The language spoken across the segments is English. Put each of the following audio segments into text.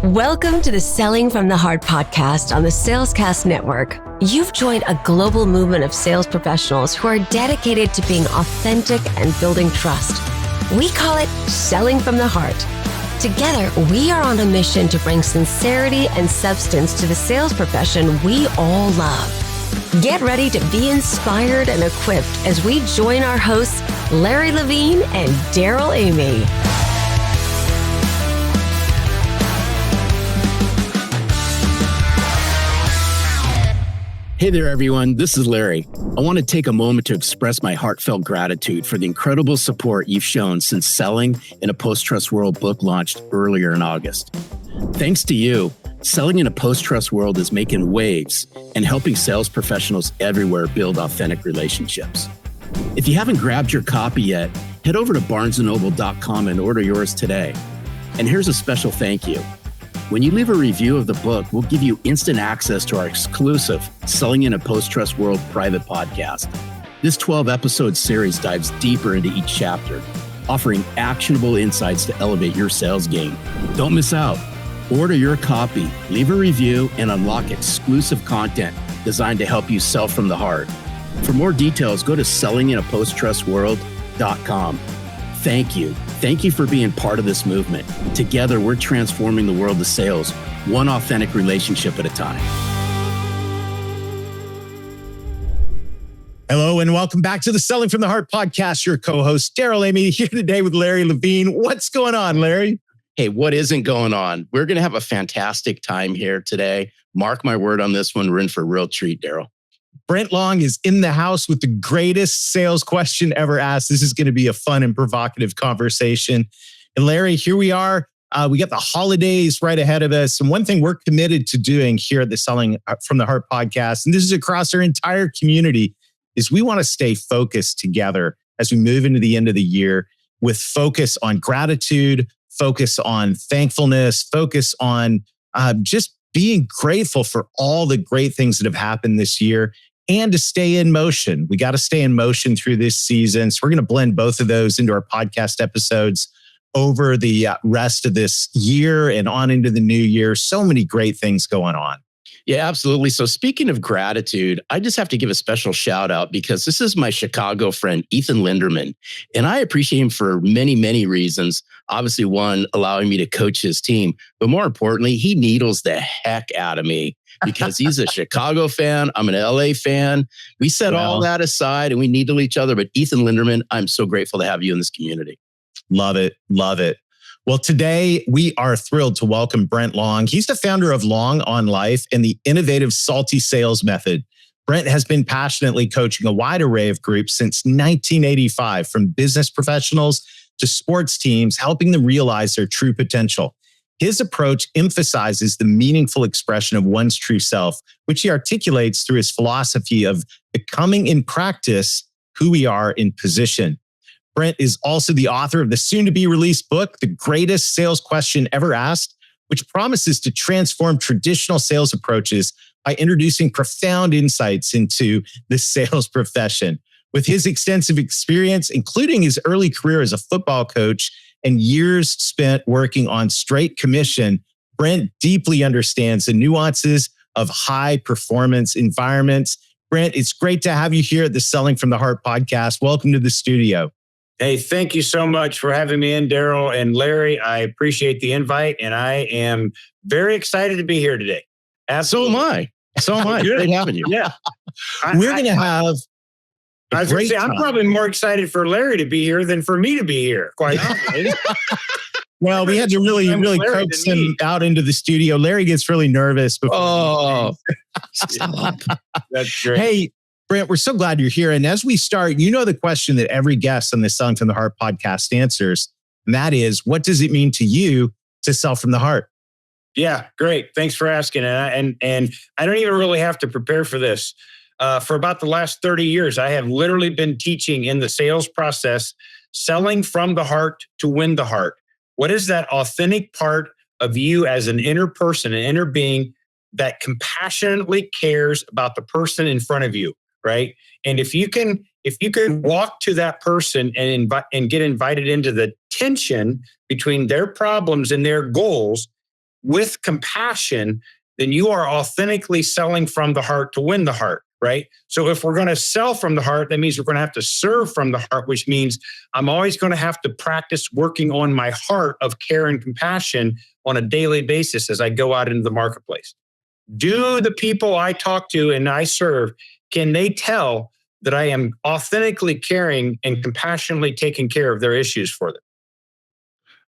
Welcome to the Selling from the Heart podcast on the Salescast Network. You've joined a global movement of sales professionals who are dedicated to being authentic and building trust. We call it Selling from the Heart. Together, we are on a mission to bring sincerity and substance to the sales profession we all love. Get ready to be inspired and equipped as we join our hosts, Larry Levine and Darrell Amy. Hey there, everyone. This is Larry. I want to take a moment to express my heartfelt gratitude for the incredible support you've shown since Selling in a Post-Trust World book launched earlier in August. Thanks to you, Selling in a Post-Trust World is making waves and helping sales professionals everywhere build authentic relationships. If you haven't grabbed your copy yet, head over to barnesandnoble.com and order yours today. And here's a special thank you. When you leave a review of the book, we'll give you instant access to our exclusive Selling in a Post-Trust World private podcast. This 12-episode series dives deeper into each chapter, offering actionable insights to elevate your sales game. Don't miss out. Order your copy, leave a review, and unlock exclusive content designed to help you sell from the heart. For more details, go to sellinginapostrustworld.com. Thank you. Thank you for being part of this movement. Together, we're transforming the world of sales, one authentic relationship at a time. Hello, and welcome back to the Selling from the Heart podcast. Your co-host, Darrell Amy, here today with Larry Levine. What's going on, Larry? Hey, what isn't going on? We're going to have a fantastic time here today. Mark my word on this one. We're in for a real treat, Darrell. Brent Long is in the house with the greatest sales question ever asked. This is going to be a fun and provocative conversation. And Larry, here we are. We got the holidays right ahead of us. And one thing we're committed to doing here at the Selling from the Heart podcast, and this is across our entire community, is we want to stay focused together as we move into the end of the year with focus on gratitude, focus on thankfulness, focus on just being grateful for all the great things that have happened this year and to stay in motion. We got to stay in motion through this season. So we're going to blend both of those into our podcast episodes over the rest of this year and on into the new year. So many great things going on. Yeah, absolutely. So speaking of gratitude, I just have to give a special shout out because this is my Chicago friend, Ethan Linderman. And I appreciate him for many, many reasons. Obviously, one, allowing me to coach his team. But more importantly, he needles the heck out of me because he's a Chicago fan. I'm an LA fan. We set all that aside and we needle each other. But Ethan Linderman, I'm so grateful to have you in this community. Love it. Love it. Well, today we are thrilled to welcome Brent Long. He's the founder of Long on Life and the innovative Salty Sales Method. Brent has been passionately coaching a wide array of groups since 1985, from business professionals to sports teams, helping them realize their true potential. His approach emphasizes the meaningful expression of one's true self, which he articulates through his philosophy of becoming in practice who we are in position. Brent is also the author of the soon-to-be-released book, The Greatest Sales Question Ever Asked, which promises to transform traditional sales approaches by introducing profound insights into the sales profession. With his extensive experience, including his early career as a football coach and years spent working on straight commission, Brent deeply understands the nuances of high-performance environments. Brent, it's great to have you here at the Selling from the Heart podcast. Welcome to the studio. Hey, thank you so much for having me in, Darrell and Larry. I appreciate the invite, and I am very excited to be here today. Absolutely. So am I. Great having you. Yeah. We're going to have I was going to say, I'm probably more excited for Larry to be here than for me to be here, quite honestly. Well, we had to really coax him out into the studio. Larry gets really nervous before. Stop. That's great. Hey, Brent, we're so glad you're here. And as we start, you know the question that every guest on the Selling from the Heart podcast answers, and that is, what does it mean to you to sell from the heart? Yeah, great. Thanks for asking. And I don't even really have to prepare for this. For about the last 30 years, I have literally been teaching in the sales process, selling from the heart to win the heart. What is that authentic part of you as an inner person, an inner being that compassionately cares about the person in front of you? Right. And if you can walk to that person and get invited into the tension between their problems and their goals, with compassion, then you are authentically selling from the heart to win the heart, right? So if we're going to sell from the heart, that means we're going to have to serve from the heart, which means I'm always going to have to practice working on my heart of care and compassion on a daily basis as I go out into the marketplace. Do the people I talk to and I serve, can they tell that I am authentically caring and compassionately taking care of their issues for them?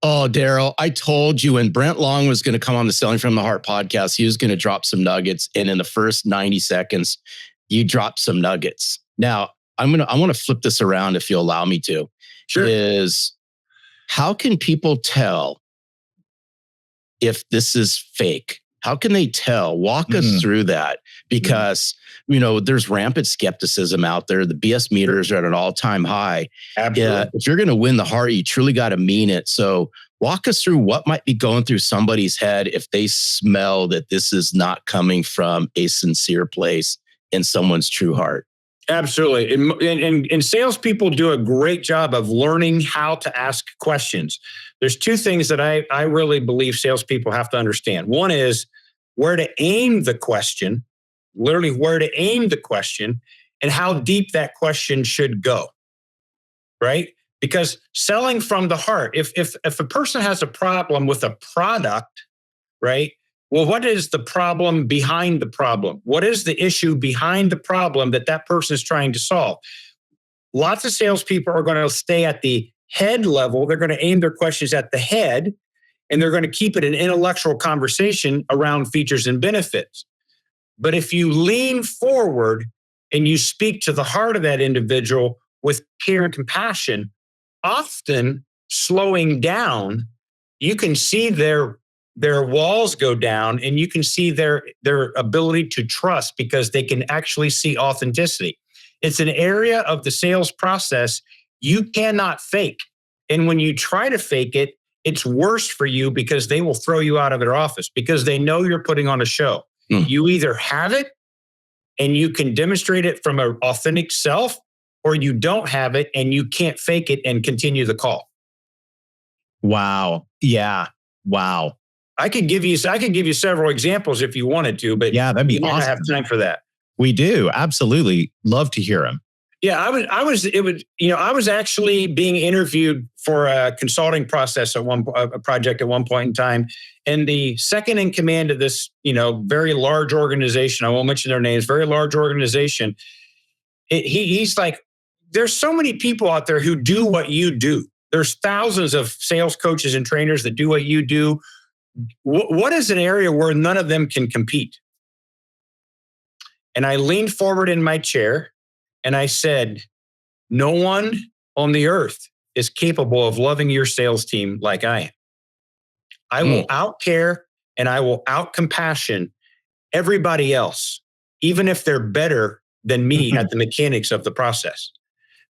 Oh, Darrell, I told you when Brent Long was going to come on the Selling from the Heart podcast, he was going to drop some nuggets. And in the first 90 seconds, you dropped some nuggets. Now, I want to flip this around if you allow me to. Sure. Is how can people tell if this is fake? How can they tell? Walk us through that, because there's rampant skepticism out there. The BS meters are at an all-time high. Absolutely. If you're going to win the heart, you truly got to mean it. So walk us through what might be going through somebody's head if they smell that this is not coming from a sincere place in someone's true heart. Absolutely. And salespeople do a great job of learning how to ask questions. There's two things that I really believe salespeople have to understand. One is where to aim the question, literally where to aim the question, and how deep that question should go, right? Because selling from the heart, if a person has a problem with a product, right? Well, what is the problem behind the problem? What is the issue behind the problem that person is trying to solve? Lots of salespeople are going to stay at the head level. They're going to aim their questions at the head, and they're going to keep it an intellectual conversation around features and benefits. But if you lean forward and you speak to the heart of that individual with care and compassion, often slowing down, you can see their walls go down, and you can see their ability to trust because they can actually see authenticity. It's an area of the sales process you cannot fake. And when you try to fake it, it's worse for you because they will throw you out of their office because they know you're putting on a show. You either have it and you can demonstrate it from an authentic self, or you don't have it and you can't fake it and continue the call. Wow. Yeah. Wow. I could give you several examples if you wanted to, but yeah, that'd be awesome. I don't have time for that. We do. Absolutely. Love to hear them. Yeah, I was actually being interviewed for a consulting process at a project at one point in time. And the second in command of this, very large organization, I won't mention their names, very large organization. He's like, there's so many people out there who do what you do. There's thousands of sales coaches and trainers that do what you do. What is an area where none of them can compete? And I leaned forward in my chair and I said, no one on the earth is capable of loving your sales team like I am. I will outcare and I will out-compassion everybody else, even if they're better than me at the mechanics of the process.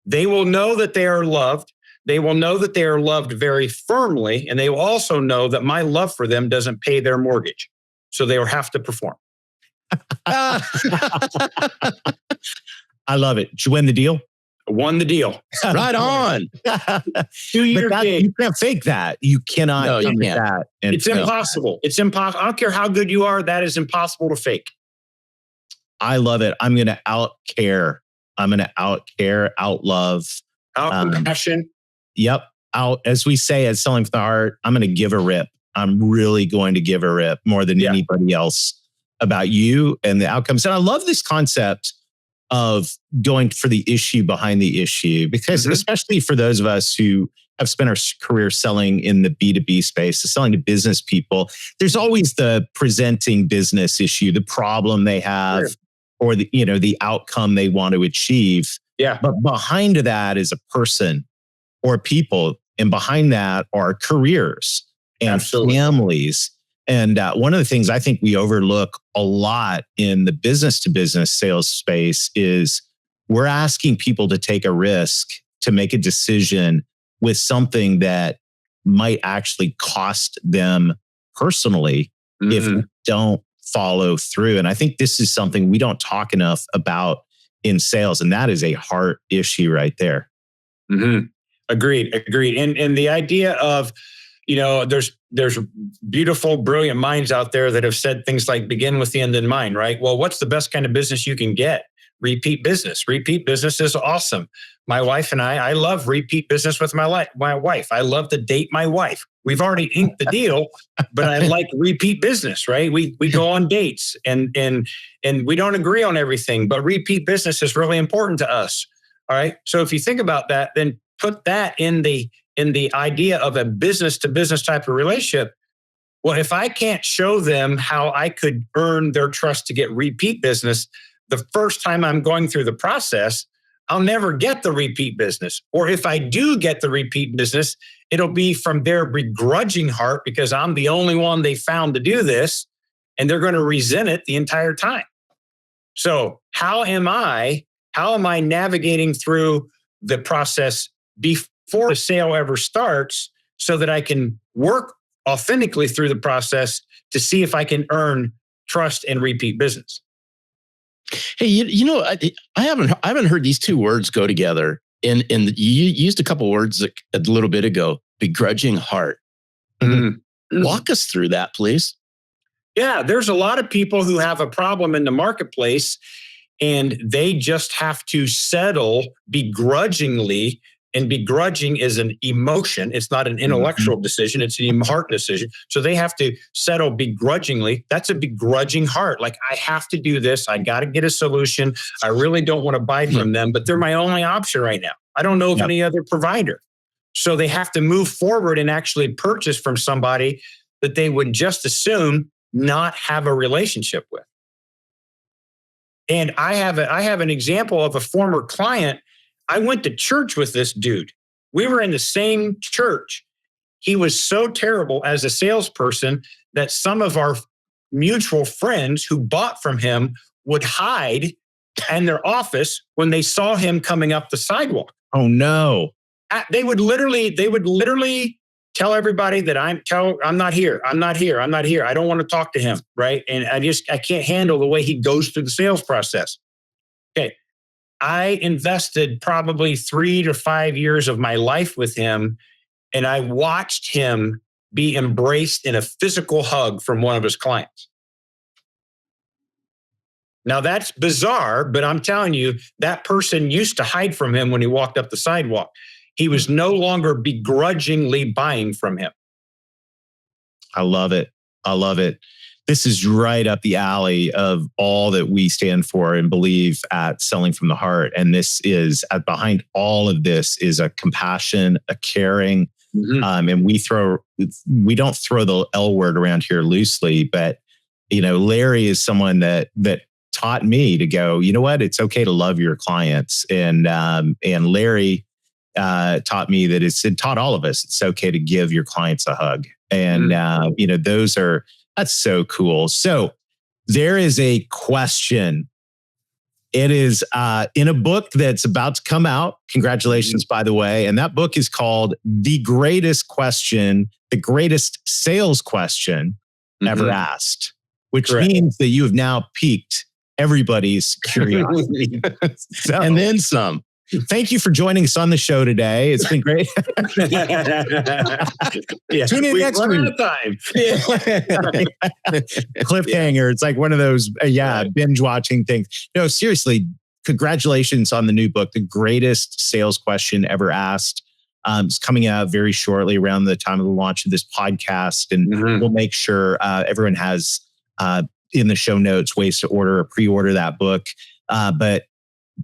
They will know that they are loved. They will know that they are loved very firmly, and they will also know that my love for them doesn't pay their mortgage. So they will have to perform. I love it. Did you win the deal? Won the deal. Right on. 2-year gig. You can't fake that. You cannot. No, you can't. That. It's impossible. It's impossible. I don't care how good you are. That is impossible to fake. I love it. I'm going to outcare. I'm going to outcare, outlove. Out-compassion. Yep. As we say, as Selling from the Heart, I'm going to give a rip. I'm really going to give a rip more than anybody else about you and the outcomes. And I love this concept of going for the issue behind the issue, because especially for those of us who have spent our career selling in the B2B space, selling to business people, there's always the presenting business issue, the problem they have, or the outcome they want to achieve. Yeah. But behind that is a person or people, and behind that are careers and families. And one of the things I think we overlook a lot in the business to business sales space is we're asking people to take a risk to make a decision with something that might actually cost them personally if we don't follow through. And I think this is something we don't talk enough about in sales. And that is a heart issue right there. Agreed. And the idea of, there's there's beautiful, brilliant minds out there that have said things like begin with the end in mind, right? Well, what's the best kind of business you can get? Repeat business. Repeat business is awesome. My wife and I love repeat business with my wife. I love to date my wife. We've already inked the deal, but I like repeat business, right? We go on dates and we don't agree on everything, but repeat business is really important to us. All right. So if you think about that, then put that in the idea of a business to business type of relationship. Well, if I can't show them how I could earn their trust to get repeat business the first time I'm going through the process, I'll never get the repeat business. Or if I do get the repeat business, it'll be from their begrudging heart because I'm the only one they found to do this, and they're going to resent it the entire time. So how am I navigating through the process before the sale ever starts so that I can work authentically through the process to see if I can earn trust and repeat business? Hey, I haven't heard these two words go together. And you used a couple words a little bit ago, begrudging heart. Mm-hmm. Walk us through that, please. Yeah, there's a lot of people who have a problem in the marketplace and they just have to settle begrudgingly. And begrudging is an emotion. It's not an intellectual decision. It's a heart decision. So they have to settle begrudgingly. That's a begrudging heart. Like, I have to do this. I got to get a solution. I really don't want to buy from them, but they're my only option right now. I don't know of any other provider. So they have to move forward and actually purchase from somebody that they would just assume not have a relationship with. And I have an example of a former client. I went to church with this dude. We were in the same church. He was so terrible as a salesperson that some of our mutual friends who bought from him would hide in their office when they saw him coming up the sidewalk. Oh no. They would literally tell everybody that I'm not here. I'm not here. I'm not here. I don't want to talk to him. Right. And I can't handle the way he goes through the sales process. Okay. I invested probably 3 to 5 years of my life with him, and I watched him be embraced in a physical hug from one of his clients. Now that's bizarre, but I'm telling you, that person used to hide from him when he walked up the sidewalk. He was no longer begrudgingly buying from him. I love it. I love it. This is right up the alley of all that we stand for and believe at Selling from the Heart. And this is behind all of this is a compassion, a caring, and we don't throw the L word around here loosely, but Larry is someone that taught me to go, you know what, it's okay to love your clients, and Larry taught me that it taught all of us it's okay to give your clients a hug, and that's so cool. So there is a question. It is in a book that's about to come out. Congratulations, by the way. And that book is called The Greatest Question, the Greatest Sales Question Ever Asked, which means that you have now piqued everybody's curiosity. And then some. Thank you for joining us on the show today. It's been great. Tune in next week. Cliffhanger. It's like one of those, binge watching things. No, seriously, congratulations on the new book, The Greatest Sales Question Ever Asked. It's coming out very shortly around the time of the launch of this podcast. And we'll make sure everyone has in the show notes ways to order or pre-order that book. But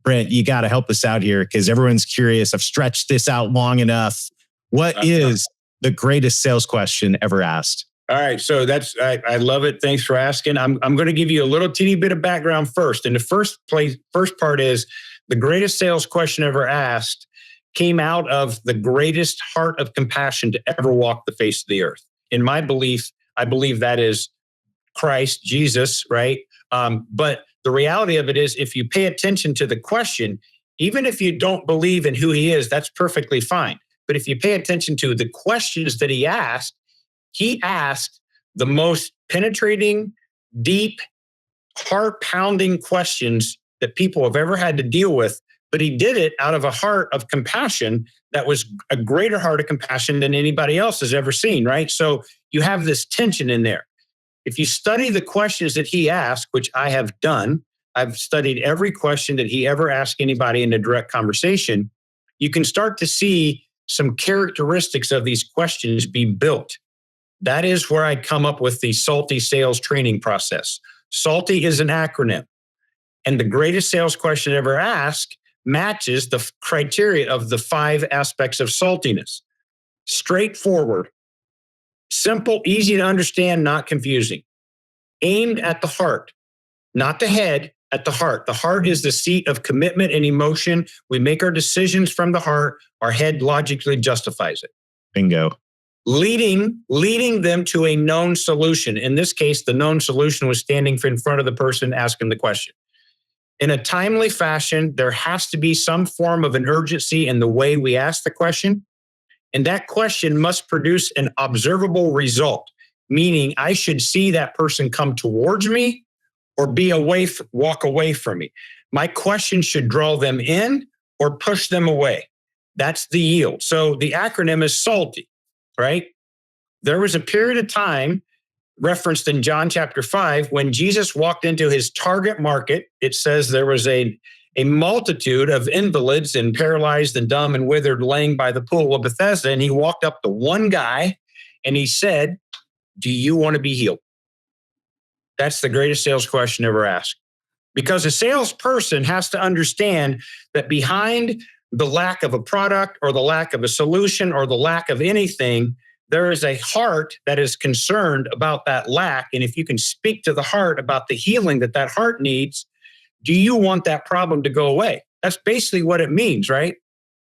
Brent, you got to help us out here because everyone's curious. I've stretched this out long enough. What is the greatest sales question ever asked? All right. So I love it. Thanks for asking. I'm going to give you a little teeny bit of background first. And the first part is the greatest sales question ever asked came out of the greatest heart of compassion to ever walk the face of the earth. In my belief, I believe that is Christ, Jesus, right? But the reality of it is, if you pay attention to the question, even if you don't believe in who he is, that's perfectly fine. But if you pay attention to the questions that he asked the most penetrating, deep, heart-pounding questions that people have ever had to deal with. But he did it out of a heart of compassion that was a greater heart of compassion than anybody else has ever seen, right? So you have this tension in there. If you study the questions that he asked, which I have done, I've studied every question that he ever asked anybody in a direct conversation, you can start to see some characteristics of these questions be built. That is where I come up with the SALTY sales training process. SALTY is an acronym. And the greatest sales question ever asked matches the criteria of the 5 aspects of saltiness. Straightforward, simple, easy to understand, not confusing. Aimed at the heart, not the head, at the heart. The heart is the seat of commitment and emotion. We make our decisions from the heart. Our head logically justifies it. Bingo. Leading them to a known solution. In this case, the known solution was standing in front of the person asking the question. In a timely fashion, there has to be some form of an urgency in the way we ask the question. And that question must produce an observable result, meaning I should see that person come towards me or walk away from me. My question should draw them in or push them away. That's the yield. So the acronym is SALTY, right? There was a period of time referenced in John chapter 5 when Jesus walked into his target market. It says there was a multitude of invalids and paralyzed and dumb and withered laying by the pool of Bethesda. And he walked up to one guy and he said, "Do you want to be healed?" That's the greatest sales question ever asked. Because a salesperson has to understand that behind the lack of a product or the lack of a solution or the lack of anything, there is a heart that is concerned about that lack. And if you can speak to the heart about the healing that that heart needs, do you want that problem to go away? That's basically what it means, right?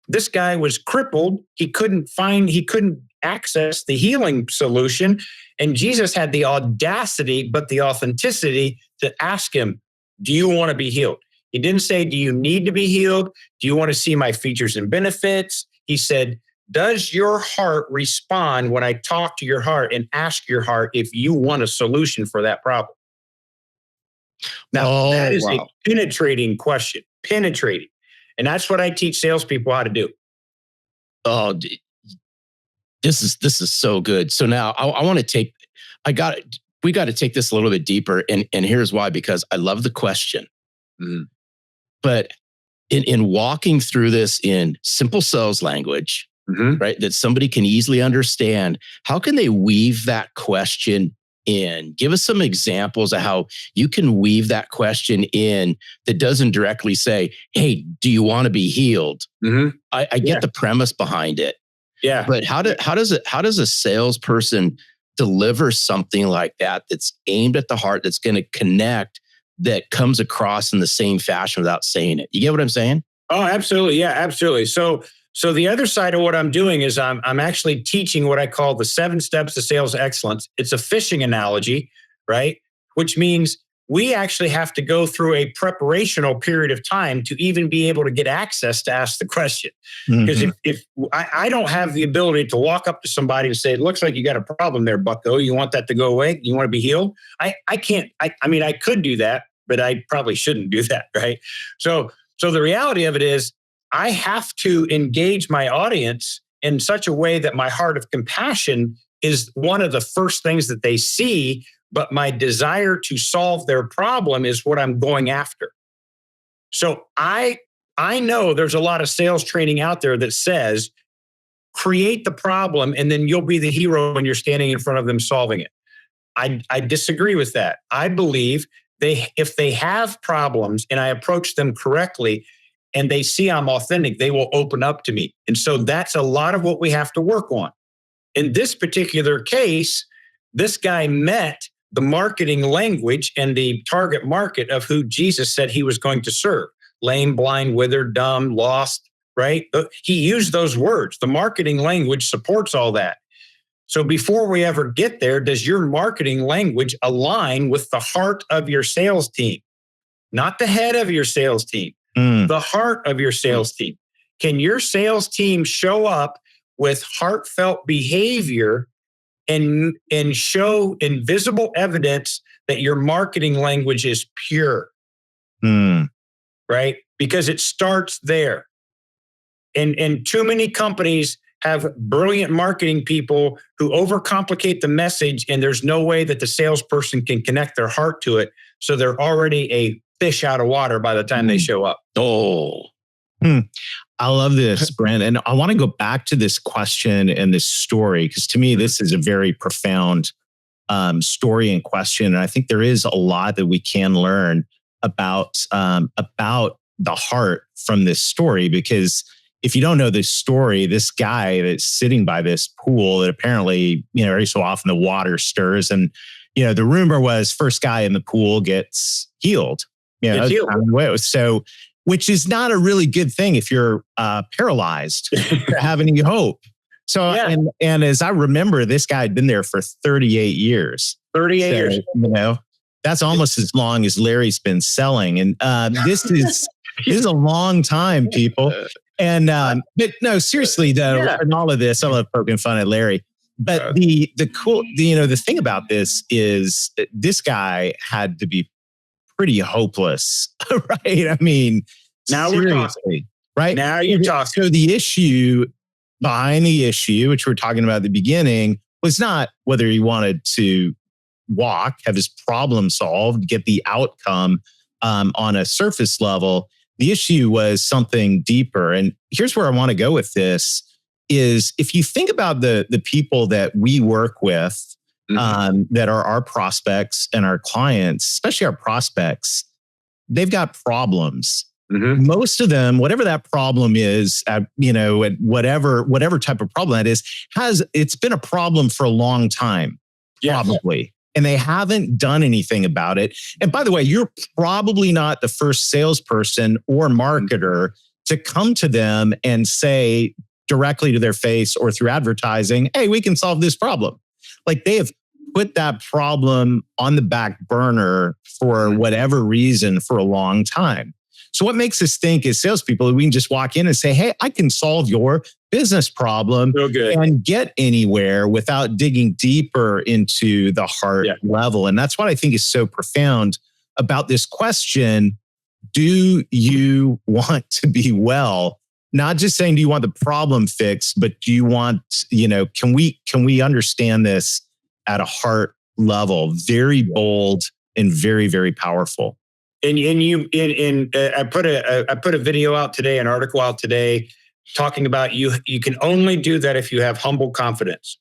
This guy was crippled. He couldn't access the healing solution. And Jesus had the audacity, but the authenticity to ask him, do you want to be healed? He didn't say, do you need to be healed? Do you want to see my features and benefits? He said, does your heart respond when I talk to your heart and ask your heart if you want a solution for that problem? Now, that is a penetrating question, penetrating. And that's what I teach salespeople how to do. Oh, this is so good. So now I want to take, we got to take this a little bit deeper. And here's why, because I love the question. Mm. But in walking through this in simple sales language, mm-hmm. right, that somebody can easily understand, how can they weave that question in? Give us some examples of how you can weave that question in that doesn't directly say, hey, do you want to be healed? Mm-hmm. I get the premise behind it. Yeah. But how does a salesperson deliver something like that that's aimed at the heart, that's going to connect, that comes across in the same fashion without saying it? You get what I'm saying? Oh, absolutely. Yeah, absolutely. So the other side of what I'm doing is I'm actually teaching what I call the 7 steps to sales excellence. It's a fishing analogy, right? Which means we actually have to go through a preparational period of time to even be able to get access to ask the question. Because mm-hmm. if I don't have the ability to walk up to somebody and say, it looks like you got a problem there, bucko. You want that to go away? You want to be healed? I can't. I mean, I could do that, but I probably shouldn't do that, right? So the reality of it is, I have to engage my audience in such a way that my heart of compassion is one of the first things that they see, but my desire to solve their problem is what I'm going after. So I know there's a lot of sales training out there that says, create the problem and then you'll be the hero when you're standing in front of them solving it. I disagree with that. I believe if they have problems and I approach them correctly, and they see I'm authentic, they will open up to me. And so that's a lot of what we have to work on. In this particular case, this guy met the marketing language and the target market of who Jesus said he was going to serve. Lame, blind, withered, dumb, lost, right? He used those words. The marketing language supports all that. So before we ever get there, does your marketing language align with the heart of your sales team? Not the head of your sales team. The heart of your sales team. Can your sales team show up with heartfelt behavior and show invisible evidence that your marketing language is pure? Right? Because it starts there. And too many companies have brilliant marketing people who overcomplicate the message, and there's no way that the salesperson can connect their heart to it. So they're already a fish out of water by the time they show up. I love this, Brent. And I want to go back to this question and this story, because to me, this is a very profound story and question. And I think there is a lot that we can learn about the heart from this story, because if you don't know this story, this guy that's sitting by this pool that apparently, every so often the water stirs, and, the rumor was first guy in the pool gets healed. That's kind of the way it was. So, which is not a really good thing if you're paralyzed to have any hope. So, and as I remember, this guy had been there for 38 years. 38 years. That's almost as long as Larry's been selling. And this is a long time, people. And but no, seriously, though, in all of this, I love poking fun at Larry. But the thing about this is that this guy had to be pretty hopeless, right? I mean, now seriously, we're talking. Right? Now you're talking. So the issue behind the issue, which we're talking about at the beginning, was not whether he wanted to walk, have his problem solved, get the outcome on a surface level. The issue was something deeper. And here's where I want to go with this is if you think about the people that we work with, that are our prospects and our clients, especially our prospects, they've got problems. Most of them, whatever that problem is, whatever type of problem that is, it's been a problem for a long time, probably. And they haven't done anything about it. And by the way, you're probably not the first salesperson or marketer to come to them and say directly to their face or through advertising, hey, we can solve this problem. Like they have put that problem on the back burner for whatever reason for a long time. So what makes us think as salespeople, we can just walk in and say, hey, I can solve your business problem and get anywhere without digging deeper into the heart level. And that's what I think is so profound about this question. Do you want to be well? Not just saying, do you want the problem fixed, but do you want, can we understand this at a heart level? Very bold and very, very powerful. And I put a video out today, an article out today, talking about you can only do that if you have humble confidence.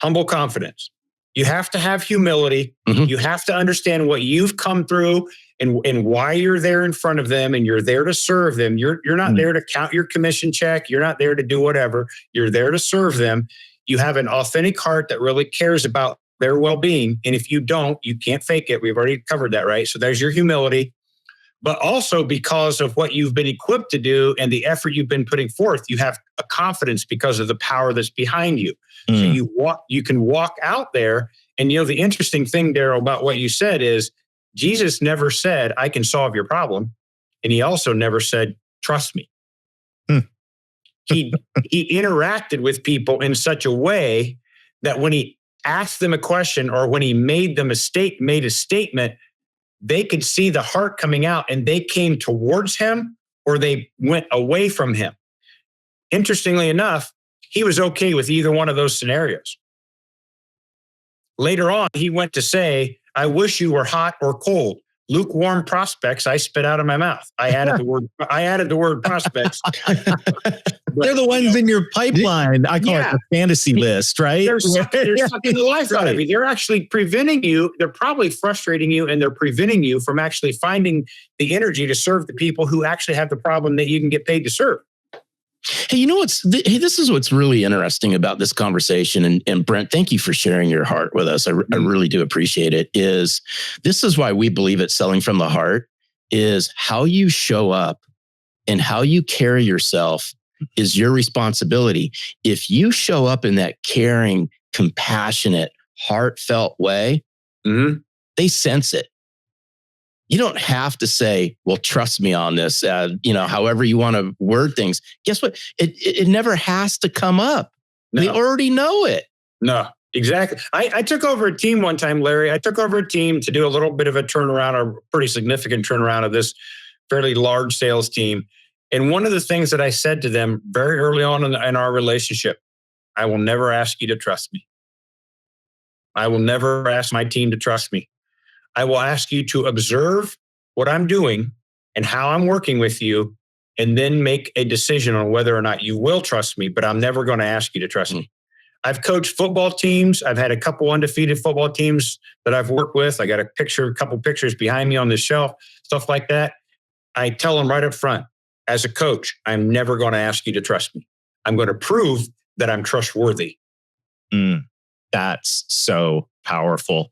Humble confidence. You have to have humility. You have to understand what you've come through and why you're there in front of them, and you're there to serve them. You're not there to count your commission check. You're not there to do whatever. You're there to serve them. You have an authentic heart that really cares about their well-being. And if you don't, you can't fake it. We've already covered that, right? So there's your humility. But also because of what you've been equipped to do and the effort you've been putting forth, you have a confidence because of the power that's behind you. So you can walk out there. And the interesting thing, Darrell, about what you said is Jesus never said, I can solve your problem. And he also never said, trust me. He interacted with people in such a way that when he asked them a question or when he made a statement, they could see the heart coming out and they came towards him or they went away from him. Interestingly enough, he was okay with either one of those scenarios. Later on, he went to say, I wish you were hot or cold. Lukewarm prospects I spit out of my mouth. I added the word prospects. They're the ones in your pipeline. I call it the fantasy list, right? They're sucking the life out of you. They're actually preventing you. They're probably frustrating you, and they're preventing you from actually finding the energy to serve the people who actually have the problem that you can get paid to serve. Hey, this is what's really interesting about this conversation. And Brent, thank you for sharing your heart with us. I really do appreciate it. This is why we believe it's selling from the heart, is how you show up and how you carry yourself is your responsibility. If you show up in that caring, compassionate, heartfelt way, they sense it. You don't have to say, well, trust me on this, however you want to word things. Guess what? It never has to come up. No. They already know it. No, exactly. I took over a team one time, Larry. I took over a team to do a little bit of a turnaround, a pretty significant turnaround of this fairly large sales team. And one of the things that I said to them very early on in our relationship, I will never ask you to trust me. I will never ask my team to trust me. I will ask you to observe what I'm doing and how I'm working with you, and then make a decision on whether or not you will trust me, but I'm never going to ask you to trust me. I've coached football teams. I've had a couple undefeated football teams that I've worked with. I got a couple pictures behind me on the shelf, stuff like that. I tell them right up front, as a coach, I'm never going to ask you to trust me. I'm going to prove that I'm trustworthy. That's so powerful.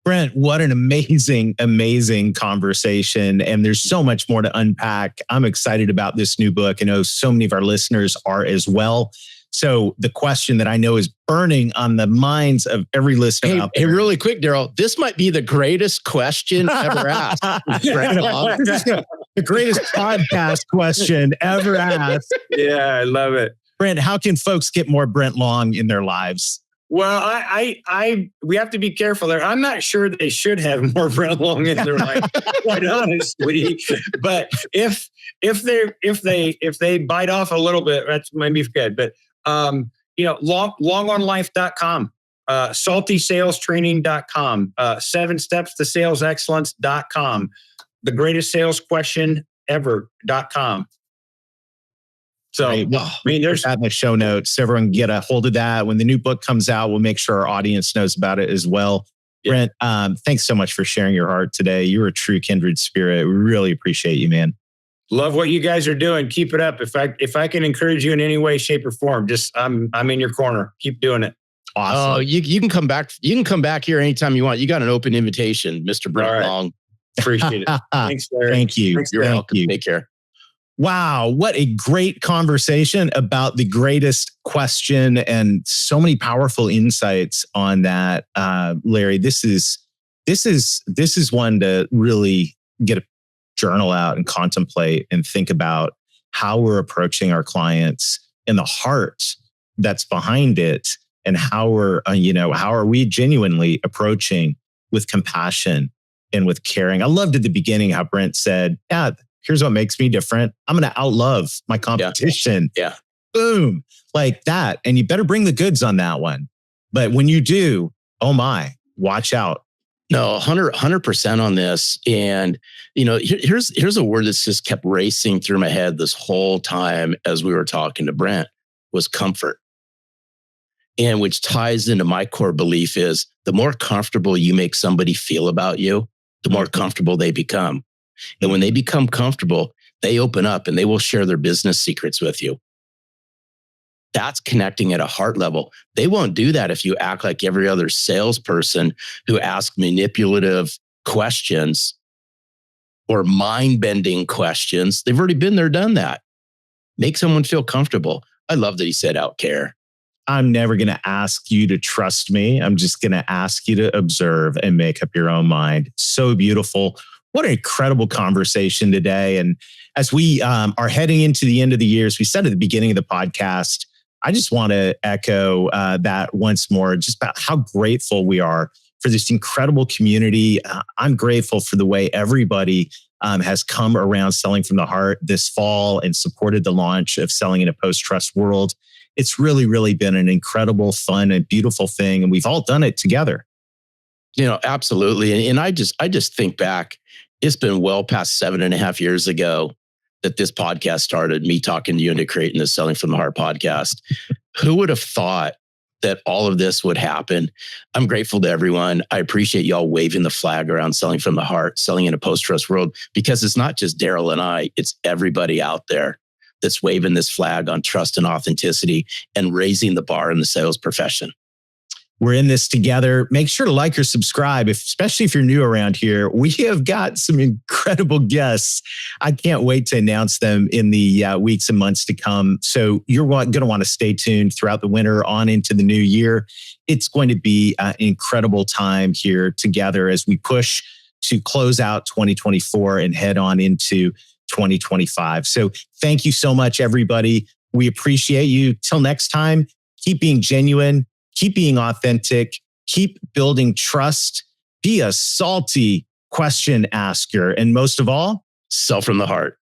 Brent, what an amazing, amazing conversation. And there's so much more to unpack. I'm excited about this new book. I know so many of our listeners are as well. So the question that I know is burning on the minds of every listener out there. Hey, really quick, Darrell, this might be the greatest question ever asked. The greatest podcast question ever asked. Yeah, I love it. Brent, how can folks get more Brent Long in their lives? Well, we have to be careful there. I'm not sure they should have more Brent Long in their life, quite honestly. But if they bite off a little bit, that's maybe good. But longonlife.com, saltysalestraining.com, 7 steps to sales excellence.com, the greatest sales question ever.com. So, right. Well, there's that in the show notes. So everyone can get a hold of that. When the new book comes out, we'll make sure our audience knows about it as well. Yeah. Brent, thanks so much for sharing your heart today. You're a true kindred spirit. We really appreciate you, man. Love what you guys are doing. Keep it up. If I can encourage you in any way, shape, or form, I'm in your corner. Keep doing it. Awesome. Oh, you can come back. You can come back here anytime you want. You got an open invitation, Mr. Brent Long. Appreciate it. Thanks, Larry. Thank you. Thanks, You're welcome. Take care. Wow, what a great conversation about the greatest question, and so many powerful insights on that, Larry. This is one to really get a journal out and contemplate and think about how we're approaching our clients and the heart that's behind it, and how are we genuinely approaching with compassion and with caring. I loved at the beginning how Brent said, "Yeah, here's what makes me different. I'm going to outlove my competition." Yeah. Boom. Like that. And you better bring the goods on that one. But when you do, oh my, watch out. No, 100% on this. And, here's a word that's just kept racing through my head this whole time as we were talking to Brent, was comfort. And which ties into my core belief is the more comfortable you make somebody feel about you, the more comfortable they become. And when they become comfortable, they open up and they will share their business secrets with you. That's connecting at a heart level. They won't do that if you act like every other salesperson who asks manipulative questions or mind-bending questions. They've already been there, done that. Make someone feel comfortable. I love that he said out care. I'm never going to ask you to trust me. I'm just going to ask you to observe and make up your own mind. So beautiful. What an incredible conversation today. And as we are heading into the end of the year, as we said at the beginning of the podcast, I just want to echo that once more, just about how grateful we are for this incredible community. I'm grateful for the way everybody has come around Selling from the Heart this fall and supported the launch of Selling in a Post-Trust World. It's really, really been an incredible, fun, and beautiful thing. And we've all done it together. Absolutely. And I just think back, it's been well past 7.5 years ago that this podcast started, me talking to you into creating the Selling from the Heart podcast. Who would have thought that all of this would happen? I'm grateful to everyone. I appreciate y'all waving the flag around Selling from the Heart, selling in a post-trust world, because it's not just Darrell and I, it's everybody out there that's waving this flag on trust and authenticity and raising the bar in the sales profession. We're in this together. Make sure to like or subscribe, especially if you're new around here. We have got some incredible guests. I can't wait to announce them in the weeks and months to come. So you're going to want to stay tuned throughout the winter on into the new year. It's going to be an incredible time here together as we push to close out 2024 and head on into 2025. So thank you so much, everybody. We appreciate you. Till next time, keep being genuine. Keep being authentic, keep building trust, be a salty question asker, and most of all, sell from the heart.